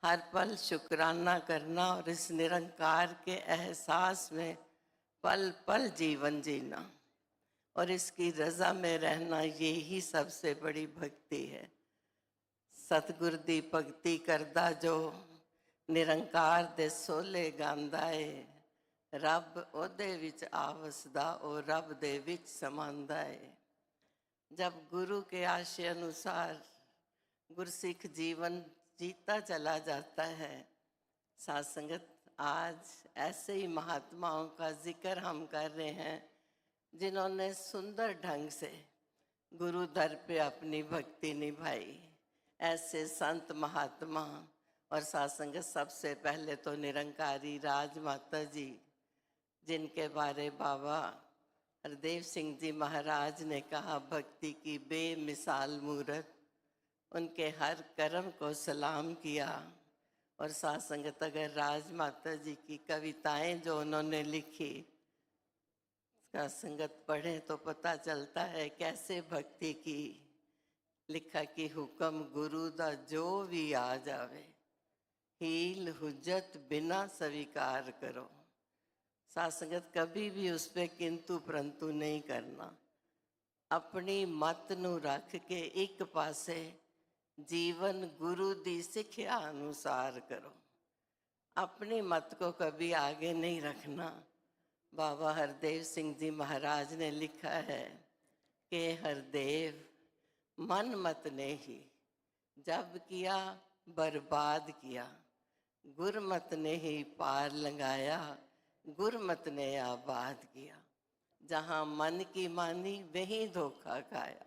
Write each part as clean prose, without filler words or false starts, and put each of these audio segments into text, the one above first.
हर पल शुक्राना करना और इस निरंकार के एहसास में पल पल जीवन जीना और इसकी रजा में रहना, ये ही सबसे बड़ी भक्ति है। सतगुर दी भगती करदा जो निरंकार दे सोले गांदा है, रब ओदे विच आवसदा ओ रब दे विच समांदा है। जब गुरु के आशय अनुसार गुरसिख जीवन जीता चला जाता है। साथ संगत, आज ऐसे ही महात्माओं का जिक्र हम कर रहे हैं जिन्होंने सुंदर ढंग से गुरु दर पे अपनी भक्ति निभाई। ऐसे संत महात्मा और साथ संगत, सबसे पहले तो निरंकारी राजमाता जी, जिनके बारे बाबा हरदेव सिंह जी महाराज ने कहा, भक्ति की बेमिसाल मूरत। उनके हर कर्म को सलाम किया। और साथ संगत, अगर राजमाता जी की कविताएं जो उन्होंने लिखी, साथ संगत पढ़ें तो पता चलता है कैसे भक्ति की। लिखा कि हुक्म गुरु दा जो भी आ जावे, हील हुज्जत बिना स्वीकार करो। साथ संगत, कभी भी उस पर किंतु परंतु नहीं करना। अपनी मत नू रख के एक पासे जीवन गुरु दी सिक्ख्या अनुसार करो। अपनी मत को कभी आगे नहीं रखना। बाबा हरदेव सिंह जी महाराज ने लिखा है कि हरदेव, मन मत ने ही जब किया बर्बाद किया, गुरमत ने ही पार लगाया, गुरमत ने आबाद किया। जहाँ मन की मानी वहीं धोखा खाया।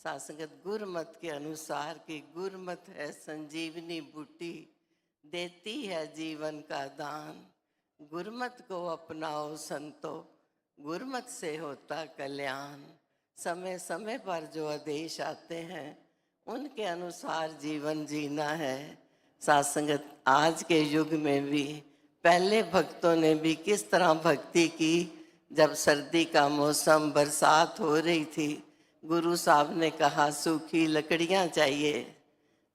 सासंगत, गुरमत के अनुसार कि गुरमत है संजीवनी बूटी, देती है जीवन का दान। गुरमत को अपनाओ संतो, गुरमत से होता कल्याण। समय समय पर जो आदेश आते हैं उनके अनुसार जीवन जीना है। सासंगत, आज के युग में भी पहले भक्तों ने भी किस तरह भक्ति की। जब सर्दी का मौसम, बरसात हो रही थी, गुरु साहब ने कहा सूखी लकड़ियां चाहिए।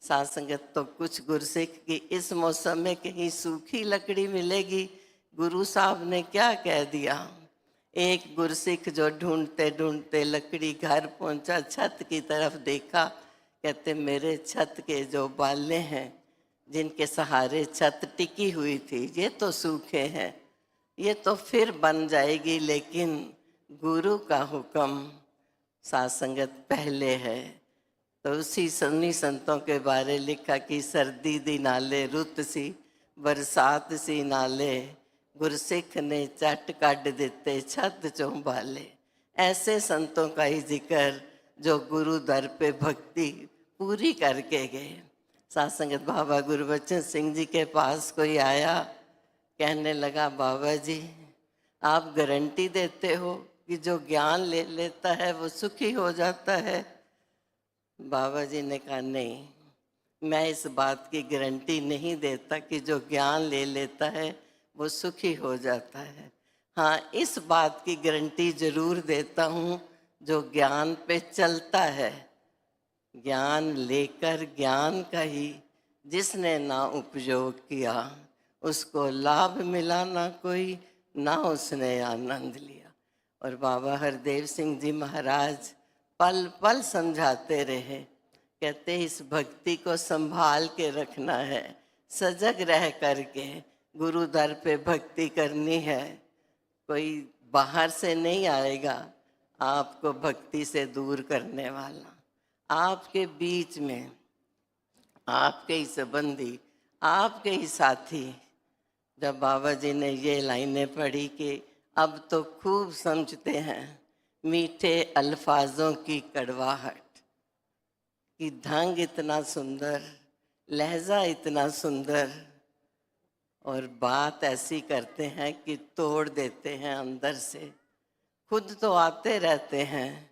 साथ संगत, तो कुछ गुरसिख की इस मौसम में कहीं सूखी लकड़ी मिलेगी। गुरु साहब ने क्या कह दिया। एक गुरसिख जो ढूंढते ढूंढते लकड़ी घर पहुंचा, छत की तरफ देखा, कहते मेरे छत के जो बाले हैं जिनके सहारे छत टिकी हुई थी, ये तो सूखे हैं, ये तो फिर बन जाएगी, लेकिन गुरु का हुक्म साथ संगत पहले है। तो उसी सन्नी संतों के बारे लिखा कि सर्दी दी नाले रुत सी, बरसात सी नाले, गुरसिख ने चट कढ़ दिते छत चों बाले। ऐसे संतों का ही जिक्र जो गुरु दर पे भक्ति पूरी करके गए। साथ संगत, बाबा गुरबचन सिंह जी के पास कोई आया, कहने लगा, बाबा जी आप गारंटी देते हो कि जो ज्ञान ले लेता है वो सुखी हो जाता है। बाबा जी ने कहा, नहीं, मैं इस बात की गारंटी नहीं देता कि जो ज्ञान ले लेता है वो सुखी हो जाता है। हाँ, इस बात की गारंटी जरूर देता हूँ, जो ज्ञान पे चलता है, ज्ञान लेकर ज्ञान का ही जिसने ना उपयोग किया, उसको लाभ मिला ना कोई, ना उसने आनंद लिया। और बाबा हरदेव सिंह जी महाराज पल पल समझाते रहे, कहते इस भक्ति को संभाल के रखना है, सजग रह करके गुरु दर पे भक्ति करनी है। कोई बाहर से नहीं आएगा आपको भक्ति से दूर करने वाला। आपके बीच में आपके ही संबंधी, आपके ही साथी। जब बाबा जी ने ये लाइनें पढ़ी कि अब तो खूब समझते हैं मीठे अल्फाजों की कड़वाहट, कि ढंग इतना सुंदर, लहजा इतना सुंदर, और बात ऐसी करते हैं कि तोड़ देते हैं अंदर से। खुद तो आते रहते हैं,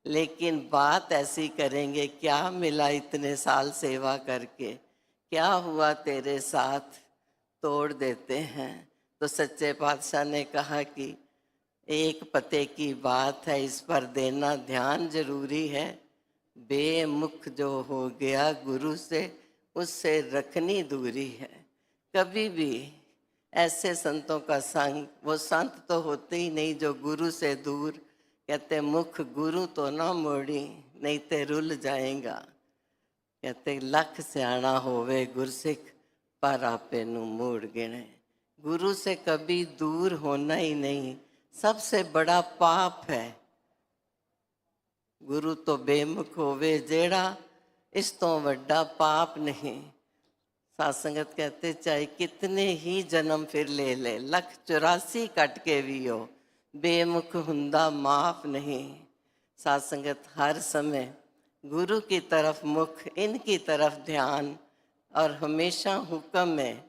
लेकिन बात ऐसी करेंगे, क्या मिला इतने साल सेवा करके, क्या हुआ तेरे साथ, तोड़ देते हैं। तो सच्चे पातशाह ने कहा कि एक पते की बात है, इस पर देना ध्यान जरूरी है। बेमुख जो हो गया गुरु से, उससे रखनी दूरी है। कभी भी ऐसे संतों का संग, वो संत तो होते ही नहीं जो गुरु से दूर, कहते मुख गुरु तो ना मोड़ी, नहीं ते रुल जाएगा। कहते लख सियाणा होवे गुरसिख, पर आपे नू मूड़ गिने। गुरु से कभी दूर होना ही नहीं, सबसे बड़ा पाप है। गुरु तो बेमुख होवे जेड़ा, इस तो वड्डा पाप नहीं। साध संगत कहते चाहे कितने ही जन्म फिर ले ले, लख 84 कट के भी हो, बेमुख हुंदा माफ नहीं। साध संगत हर समय गुरु की तरफ मुख, इनकी तरफ ध्यान, और हमेशा हुक्म में